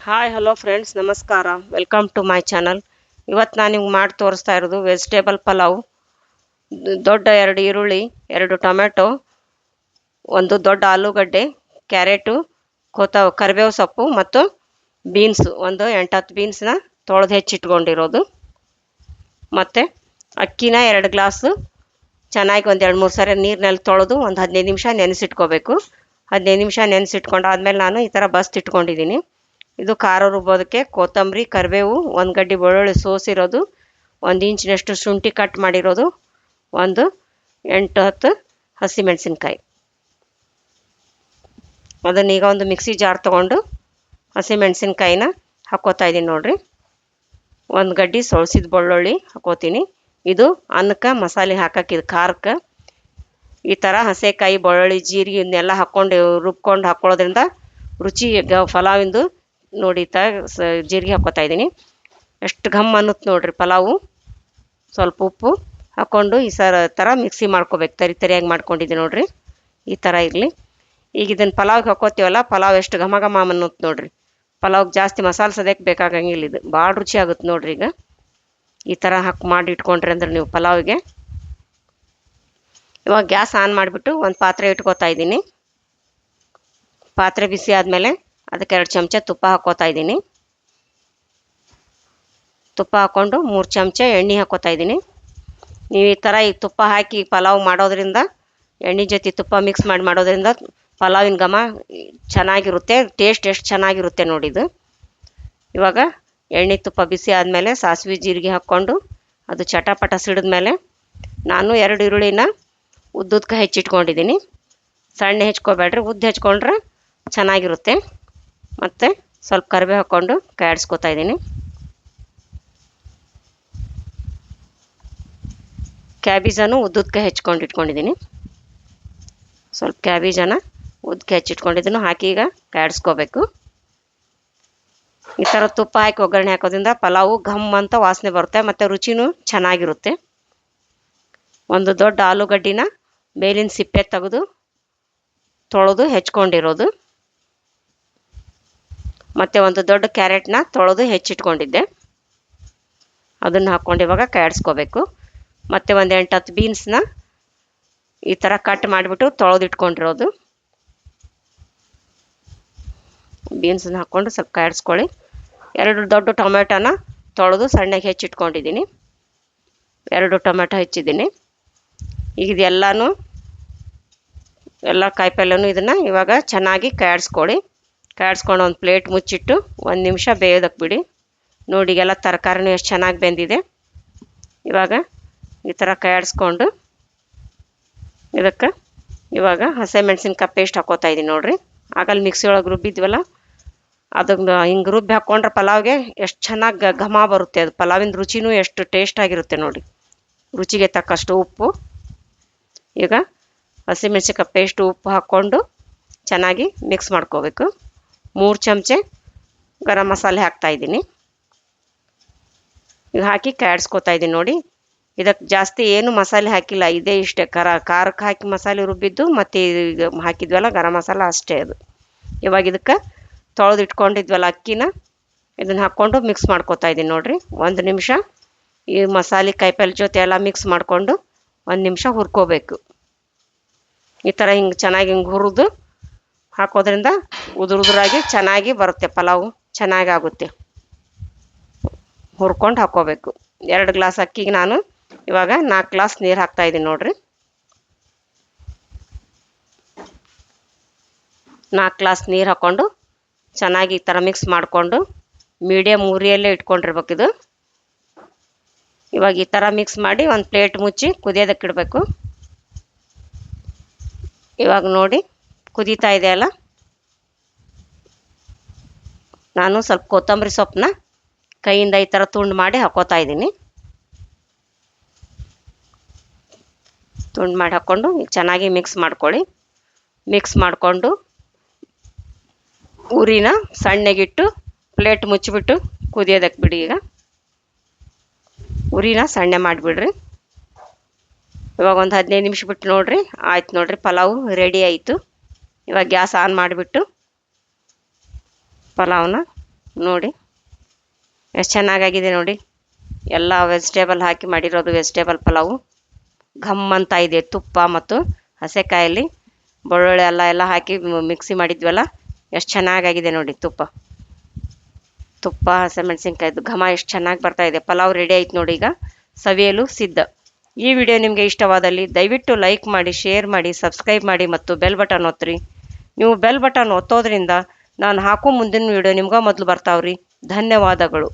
Hi hello friends, ನಮಸ್ಕಾರ. Welcome to my channel. ಇವತ್ತು ನಾನು ನಿಮ್ಗೆ ಮಾಡಿ ತೋರಿಸ್ತಾ ಇರೋದು ವೆಜಿಟೇಬಲ್ ಪಲಾವ್. ದೊಡ್ಡ 2 ಈರುಳ್ಳಿ, 2 ಟೊಮೆಟೊ, ಒಂದು ದೊಡ್ಡ ಆಲೂಗಡ್ಡೆ, ಕ್ಯಾರೆಟು, ಕರಿಬೇವು ಸೊಪ್ಪು ಮತ್ತು ಬೀನ್ಸು, ಒಂದು 8-10 ಬೀನ್ಸ್ನ ತೊಳೆದು ಹೆಚ್ಚಿಟ್ಕೊಂಡಿರೋದು, ಮತ್ತು ಅಕ್ಕಿನ 2 ಗ್ಲಾಸು ಚೆನ್ನಾಗಿ ಒಂದು 2-3 ಸರಿ ನೀರಿನಲ್ಲಿ ತೊಳೆದು ಒಂದು 15 ನಿಮಿಷ ನೆನೆಸಿಟ್ಕೋಬೇಕು. 15 ನಿಮಿಷ ನೆನೆಸಿಟ್ಕೊಂಡಾದ್ಮೇಲೆ ನಾನು ಈ ಥರ ಬಸ್ತಿಟ್ಕೊಂಡಿದ್ದೀನಿ. ಇದು ಖಾರ ರುಬ್ಬೋದಕ್ಕೆ ಕೊತ್ತಂಬರಿ, ಕರಿಬೇವು, 1 ಗಡ್ಡೆ ಬೆಳ್ಳುಳ್ಳಿ ಸೋಸಿರೋದು, 1 ಇಂಚಿನಷ್ಟು ಶುಂಠಿ ಕಟ್ ಮಾಡಿರೋದು, ಒಂದು 8-10 ಹಸಿಮೆಣಸಿನ್ಕಾಯಿ. ಅದನ್ನೀಗ ಒಂದು ಮಿಕ್ಸಿ ಜಾರ್ ತೊಗೊಂಡು ಹಸಿಮೆಣಸಿನ್ಕಾಯಿನ ಹಾಕ್ಕೋತಾ ಇದ್ದೀನಿ ನೋಡಿರಿ. 1 ಗಡ್ಡೆ ಸೋಸಿದ ಬೆಳ್ಳುಳ್ಳಿ ಹಾಕ್ಕೋತೀನಿ. ಇದು ಅನ್ನಕ್ಕೆ ಮಸಾಲೆ ಹಾಕಕ್ಕೆ, ಇದು ಖಾರಕ್ಕೆ. ಈ ಥರ ಹಸೆಕಾಯಿ, ಬೆಳ್ಳುಳ್ಳಿ, ಜೀರಿಗೆ ಇದನ್ನೆಲ್ಲ ಹಾಕ್ಕೊಂಡು ರುಬ್ಕೊಂಡು ಹಾಕ್ಕೊಳ್ಳೋದ್ರಿಂದ ರುಚಿ ಪಲಾವಿಂದು ನೋಡಿ. ಜೀರಿಗೆ ಹಾಕ್ಕೋತಾ ಇದ್ದೀನಿ. ಎಷ್ಟು ಘಮ್ ಅನ್ನುತ್ತೆ ನೋಡಿರಿ ಪಲಾವು. ಸ್ವಲ್ಪ ಉಪ್ಪು ಹಾಕ್ಕೊಂಡು ಈ ಥರ ಮಿಕ್ಸಿ ಮಾಡ್ಕೋಬೇಕು. ತರಿಯಾಗಿ ಮಾಡ್ಕೊಂಡಿದ್ದೀನಿ ನೋಡಿರಿ, ಈ ಥರ ಇರಲಿ. ಈಗ ಇದನ್ನು ಪಲಾವ್ಗೆ ಹಾಕ್ಕೋತೀವಲ್ಲ, ಪಲಾವ್ ಎಷ್ಟು ಘಮ ಘಮ ಅನ್ನುತ್ತೆ ನೋಡಿರಿ. ಪಲಾವ್ಗೆ ಜಾಸ್ತಿ ಮಸಾಲೆ ಸದ್ಯಕ್ಕೆ ಬೇಕಾಗಂಗಿಲ್ಲ, ಇದು ಭಾಳ ರುಚಿ ಆಗುತ್ತೆ ನೋಡಿರಿ. ಈಗ ಈ ಥರ ಮಾಡಿ ಇಟ್ಕೊಂಡ್ರಿ ಅಂದ್ರೆ ನೀವು ಪಲಾವಿಗೆ. ಇವಾಗ ಗ್ಯಾಸ್ ಆನ್ ಮಾಡಿಬಿಟ್ಟು ಒಂದು ಪಾತ್ರೆ ಇಟ್ಕೋತಾ ಇದ್ದೀನಿ. ಪಾತ್ರೆ ಬಿಸಿ ಆದಮೇಲೆ ಅದಕ್ಕೆ 2 ಚಮಚ ತುಪ್ಪ ಹಾಕ್ಕೋತಾ ಇದ್ದೀನಿ. ತುಪ್ಪ ಹಾಕ್ಕೊಂಡು 3 ಚಮಚ ಎಣ್ಣೆ ಹಾಕ್ಕೋತಾ ಇದ್ದೀನಿ. ನೀವು ಈ ಥರ ಈ ತುಪ್ಪ ಹಾಕಿ ಪಲಾವ್ ಮಾಡೋದ್ರಿಂದ, ಎಣ್ಣೆ ಜೊತೆ ತುಪ್ಪ ಮಿಕ್ಸ್ ಮಾಡಿ ಮಾಡೋದ್ರಿಂದ ಪಲಾವಿನ ಘಮ ಚೆನ್ನಾಗಿರುತ್ತೆ, ಟೇಸ್ಟ್ ಎಷ್ಟು ಚೆನ್ನಾಗಿರುತ್ತೆ ನೋಡಿದು. ಇವಾಗ ಎಣ್ಣೆ ತುಪ್ಪ ಬಿಸಿ ಆದಮೇಲೆ ಸಾಸಿವೆ ಜೀರಿಗೆ ಹಾಕ್ಕೊಂಡು ಅದು ಚಟಪಟ ಸಿಡಿದ್ಮೇಲೆ ನಾನು 2 ಈರುಳ್ಳಿನ ಉದ್ದುದ್ಕ ಹೆಚ್ಚಿಟ್ಕೊಂಡಿದ್ದೀನಿ. ಸಣ್ಣ ಹೆಚ್ಕೋಬೇಡ್ರಿ, ಉದ್ದು ಹೆಚ್ಕೊಂಡ್ರೆ ಚೆನ್ನಾಗಿರುತ್ತೆ. ಮತ್ತು ಸ್ವಲ್ಪ ಕರಿಬೇವು ಹಾಕ್ಕೊಂಡು ಕಾಯಿಸ್ಕೊತಾ ಇದ್ದೀನಿ. ಕ್ಯಾಬೇಜನ್ನು ಉದ್ದುದ್ಕ ಹೆಚ್ಕೊಂಡು ಇಟ್ಕೊಂಡಿದ್ದೀನಿ. ಸ್ವಲ್ಪ ಕ್ಯಾಬೇಜನ್ನು ಉದ್ದಕ್ಕೆ ಹೆಚ್ಚಿಟ್ಕೊಂಡಿದ್ದನ್ನು ಹಾಕಿ ಈಗ ಕಾಯಿಸ್ಕೋಬೇಕು. ಈ ಥರ ತುಪ್ಪ ಹಾಕಿ ಒಗ್ಗರಣೆ ಹಾಕೋದ್ರಿಂದ ಪಲಾವು ಘಮ್ ಅಂತ ವಾಸನೆ ಬರುತ್ತೆ, ಮತ್ತು ರುಚಿನೂ ಚೆನ್ನಾಗಿರುತ್ತೆ. ಒಂದು ದೊಡ್ಡ ಆಲೂಗಡ್ಡಿನ ಮೇಲಿನ ಸಿಪ್ಪೆ ತೆಗೆದು ತೊಳೆದು ಹೆಚ್ಕೊಂಡಿರೋದು, ಮತ್ತು ಒಂದು ದೊಡ್ಡ ಕ್ಯಾರೆಟ್ನ ತೊಳೆದು ಹೆಚ್ಚಿಟ್ಕೊಂಡಿದ್ದೆ, ಅದನ್ನು ಹಾಕ್ಕೊಂಡು ಇವಾಗ ಕಾಯಿಸ್ಕೋಬೇಕು. ಮತ್ತು ಒಂದು 8-10 ಬೀನ್ಸ್ನ ಈ ಥರ ಕಟ್ ಮಾಡಿಬಿಟ್ಟು ತೊಳೆದು ಇಟ್ಕೊಂಡಿರೋದು, ಬೀನ್ಸನ್ನ ಹಾಕ್ಕೊಂಡು ಸ್ವಲ್ಪ ಕಾಯಿಸ್ಕೊಳ್ಳಿ. 2 ದೊಡ್ಡ ಟೊಮೆಟೊನ ತೊಳೆದು ಸಣ್ಣಗೆ ಹೆಚ್ಚಿಟ್ಕೊಂಡಿದ್ದೀನಿ, 2 ಟೊಮೆಟೊ ಹೆಚ್ಚಿದ್ದೀನಿ. ಈಗ ಇದೆಲ್ಲನೂ ಎಲ್ಲ ಕಾಯಿಪಲ್ಯನೂ ಇದನ್ನು ಇವಾಗ ಚೆನ್ನಾಗಿ ಕಾಯಿಸ್ಕೊಳ್ಳಿ. ಕಾಯಿಸ್ಕೊಂಡು ಒಂದು ಪ್ಲೇಟ್ ಮುಚ್ಚಿಟ್ಟು 1 ನಿಮಿಷ ಬೇಯೋದಕ್ಕೆ ಬಿಡಿ. ನೋಡಿ, ಎಲ್ಲ ತರಕಾರಿನೂ ಎಷ್ಟು ಚೆನ್ನಾಗಿ ಬೆಂದಿದೆ. ಇವಾಗ ಈ ಥರ ಕಾಯಿಸ್ಕೊಂಡು ಇದಕ್ಕೆ ಇವಾಗ ಹಸಿಮೆಣಸಿನ್ಕಾಯಿ ಪೇಸ್ಟ್ ಹಾಕ್ಕೋತಾ ಇದ್ದೀನಿ ನೋಡಿರಿ. ಆಗಲ್ಲಿ ಮಿಕ್ಸಿ ಒಳಗೆ ರುಬ್ಬಿದ್ವಲ್ಲ, ಅದನ್ನು ಹಿಂಗೆ ರುಬ್ಬಿ ಹಾಕ್ಕೊಂಡ್ರೆ ಪಲಾವ್ಗೆ ಎಷ್ಟು ಚೆನ್ನಾಗಿ ಘಮ ಬರುತ್ತೆ. ಅದು ಪಲಾವಿನ ರುಚಿನೂ ಎಷ್ಟು ಟೇಸ್ಟ್ ಆಗಿರುತ್ತೆ ನೋಡಿ. ರುಚಿಗೆ ತಕ್ಕಷ್ಟು ಉಪ್ಪು, ಈಗ ಹಸಿಮೆಣಸಿನ್ಕಾಯಿ ಪೇಸ್ಟು, ಉಪ್ಪು ಹಾಕ್ಕೊಂಡು ಚೆನ್ನಾಗಿ ಮಿಕ್ಸ್ ಮಾಡ್ಕೋಬೇಕು. 3 ಚಮಚ ಗರಂ ಮಸಾಲೆ ಹಾಕ್ತಾಯಿದ್ದೀನಿ. ಈಗ ಹಾಕಿ ಕಾಯಿಸ್ಕೊತಾ ಇದ್ದೀನಿ ನೋಡಿ. ಇದಕ್ಕೆ ಜಾಸ್ತಿ ಏನು ಮಸಾಲೆ ಹಾಕಿಲ್ಲ, ಇದೇ ಇಷ್ಟೇ. ಖಾರಕ್ಕೆ ಹಾಕಿ ಮಸಾಲೆ ರುಬ್ಬಿದ್ದು ಮತ್ತು ಈಗ ಹಾಕಿದ್ವಲ್ಲ ಗರಂ ಮಸಾಲ, ಅಷ್ಟೇ ಅದು. ಇವಾಗ ಇದಕ್ಕೆ ತೊಳೆದು ಇಟ್ಕೊಂಡಿದ್ವಲ್ಲ ಅಕ್ಕಿನ, ಇದನ್ನು ಹಾಕ್ಕೊಂಡು ಮಿಕ್ಸ್ ಮಾಡ್ಕೋತಾ ಇದ್ದೀನಿ ನೋಡಿರಿ. 1 ನಿಮಿಷ ಈ ಮಸಾಲೆ ಕಾಯಿಪಲ್ಲೆ ಜೊತೆ ಎಲ್ಲ ಮಿಕ್ಸ್ ಮಾಡಿಕೊಂಡು 1 ನಿಮಿಷ ಹುರ್ಕೋಬೇಕು. ಈ ಥರ ಹಿಂಗೆ ಚೆನ್ನಾಗಿ ಹಿಂಗೆ ಹುರಿದು ಹಾಕೋದ್ರಿಂದ ಉದುರಾಗಿ ಚೆನ್ನಾಗಿ ಬರುತ್ತೆ ಪಲಾವು, ಚೆನ್ನಾಗಾಗುತ್ತೆ. ಹುರ್ಕೊಂಡು ಹಾಕ್ಕೋಬೇಕು. 2 ಗ್ಲಾಸ್ ಅಕ್ಕಿಗೆ ನಾನು ಇವಾಗ 4 ಗ್ಲಾಸ್ ನೀರು ಹಾಕ್ತಾಯಿದ್ದೀನಿ ನೋಡಿರಿ. 4 ಗ್ಲಾಸ್ ನೀರು ಹಾಕ್ಕೊಂಡು ಚೆನ್ನಾಗಿ ಈ ಥರ ಮಿಕ್ಸ್ ಮಾಡಿಕೊಂಡು ಮೀಡಿಯಮ್ ಉರಿಯಲ್ಲೇ ಇಟ್ಕೊಂಡಿರ್ಬೇಕು ಇದು. ಇವಾಗ ಈ ಥರ ಮಿಕ್ಸ್ ಮಾಡಿ ಒಂದು ಪ್ಲೇಟ್ ಮುಚ್ಚಿ ಕುದಿಯೋದಕ್ಕೆ ಇಡಬೇಕು. ಇವಾಗ ನೋಡಿ ಕುದೀತಾ ಇದೆಯಲ್ಲ, ನಾನು ಸ್ವಲ್ಪ ಕೊತ್ತಂಬರಿ ಸೊಪ್ಪನ್ನ ಕೈಯಿಂದ ಈ ಥರ ತುಂಡು ಮಾಡಿ ಹಾಕ್ಕೋತಾ ಇದ್ದೀನಿ. ತುಂಡು ಮಾಡಿ ಹಾಕ್ಕೊಂಡು ಈಗ ಚೆನ್ನಾಗಿ ಮಿಕ್ಸ್ ಮಾಡ್ಕೊಳ್ಳಿ. ಮಿಕ್ಸ್ ಮಾಡಿಕೊಂಡು ಉರಿನ ಸಣ್ಣಗಿಟ್ಟು ಪ್ಲೇಟ್ ಮುಚ್ಚಿಬಿಟ್ಟು ಕುದಿಯೋದಕ್ಕೆ ಬಿಡಿ. ಈಗ ಉರಿನ ಸಣ್ಣ ಮಾಡಿಬಿಡ್ರಿ. ಇವಾಗ ಒಂದು 15 ನಿಮಿಷ ಬಿಟ್ಟು ನೋಡಿರಿ, ಆಯ್ತು ನೋಡಿರಿ, ಪಲಾವು ರೆಡಿ ಆಯಿತು. ಇವಾಗ ಗ್ಯಾಸ್ ಆನ್ ಮಾಡಿಬಿಟ್ಟು ಪಲಾವನ್ನ ನೋಡಿ ಎಷ್ಟು ಚೆನ್ನಾಗಾಗಿದೆ ನೋಡಿ. ಎಲ್ಲ ವೆಜಿಟೇಬಲ್ ಹಾಕಿ ಮಾಡಿರೋದು ವೆಜಿಟೇಬಲ್ ಪಲಾವು ಘಮ್ ಅಂತ ಇದೆ. ತುಪ್ಪ ಮತ್ತು ಹಸೆಕಾಯಲ್ಲಿ ಬೆಳ್ಳುಳ್ಳಿ ಎಲ್ಲ ಹಾಕಿ ಮಿಕ್ಸಿ ಮಾಡಿದ್ವಲ್ಲ, ಎಷ್ಟು ಚೆನ್ನಾಗಾಗಿದೆ ನೋಡಿ. ತುಪ್ಪ ಹಸಿಮೆಣಸಿನ್ಕಾಯ್ದು ಘಮ ಎಷ್ಟು ಚೆನ್ನಾಗಿ ಬರ್ತಾ ಇದೆ. ಪಲಾವ್ ರೆಡಿ ಆಯ್ತು ನೋಡಿ. ಈಗ ಸವಿಯಲು ಸಿದ್ಧ. ಈ ವಿಡಿಯೋ ನಿಮಗೆ ಇಷ್ಟವಾದಲ್ಲಿ ದಯವಿಟ್ಟು ಲೈಕ್ ಮಾಡಿ, ಶೇರ್ ಮಾಡಿ, ಸಬ್ಸ್ಕ್ರೈಬ್ ಮಾಡಿ ಮತ್ತು ಬೆಲ್ ಬಟನ್ ಒತ್ತಿರಿ. ನೀವು ಬೆಲ್ ಬಟನ್ ಒತ್ತೋದ್ರಿಂದ ನಾನು ಹಾಕೋ ಮುಂದಿನ ವಿಡಿಯೋ ನಿಮ್ಗೆ ಮೊದಲು ಬರ್ತಾವ್ರಿ. ಧನ್ಯವಾದಗಳು.